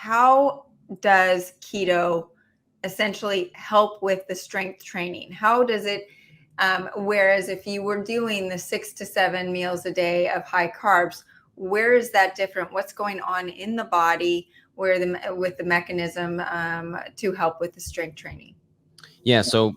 how does keto essentially help with the strength training? How does it, whereas if you were doing the 6 to 7 meals a day of high carbs, where is that different? What's going on in the body with the mechanism to help with the strength training? Yeah. So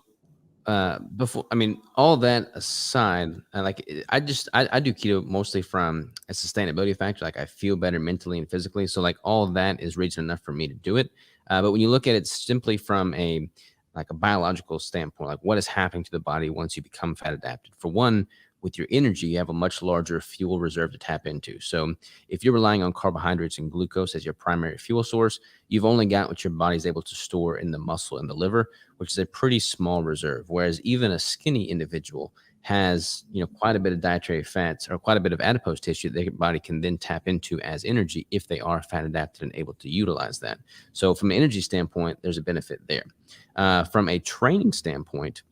before, I mean, all that aside, I do keto mostly from a sustainability factor. Like I feel better mentally and physically. So like all of that is reason enough for me to do it. But when you look at it simply from a biological standpoint, like what is happening to the body once you become fat adapted? For one, with your energy, you have a much larger fuel reserve to tap into. So if you're relying on carbohydrates and glucose as your primary fuel source, you've only got what your body's able to store in the muscle and the liver, which is a pretty small reserve. Whereas even a skinny individual has, quite a bit of dietary fats or quite a bit of adipose tissue that their body can then tap into as energy if they are fat adapted and able to utilize that. So from an energy standpoint, there's a benefit there. From a training standpoint,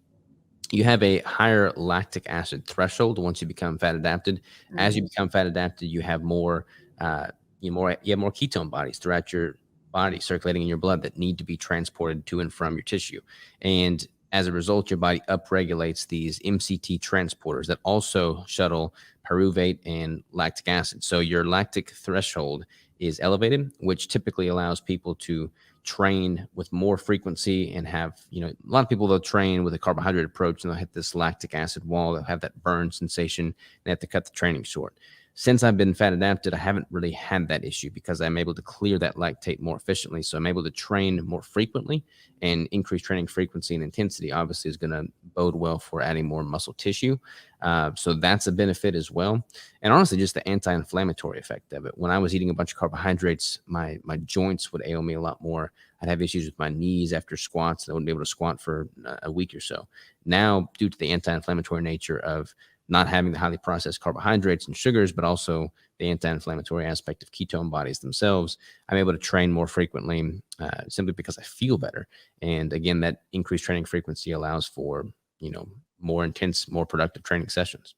you have a higher lactic acid threshold once you become fat adapted. As you become fat adapted, you have more, you have more ketone bodies throughout your body circulating in your blood that need to be transported to and from your tissue. And as a result, your body upregulates these MCT transporters that also shuttle pyruvate and lactic acid. So your lactic threshold is elevated, which typically allows people to train with more frequency and have, a lot of people, they'll train with a carbohydrate approach and they'll hit this lactic acid wall. They'll have that burn sensation and they have to cut the training short. Since I've been fat adapted, I haven't really had that issue because I'm able to clear that lactate more efficiently. So I'm able to train more frequently, and increased training frequency and intensity obviously is going to bode well for adding more muscle tissue. So that's a benefit as well. And honestly, just the anti-inflammatory effect of it. When I was eating a bunch of carbohydrates, my joints would ail me a lot more. I'd have issues with my knees after squats. I wouldn't be able to squat for a week or so. Now, due to the anti-inflammatory nature of not having the highly processed carbohydrates and sugars, but also the anti-inflammatory aspect of ketone bodies themselves, I'm able to train more frequently simply because I feel better. And again, that increased training frequency allows for, more intense, more productive training sessions.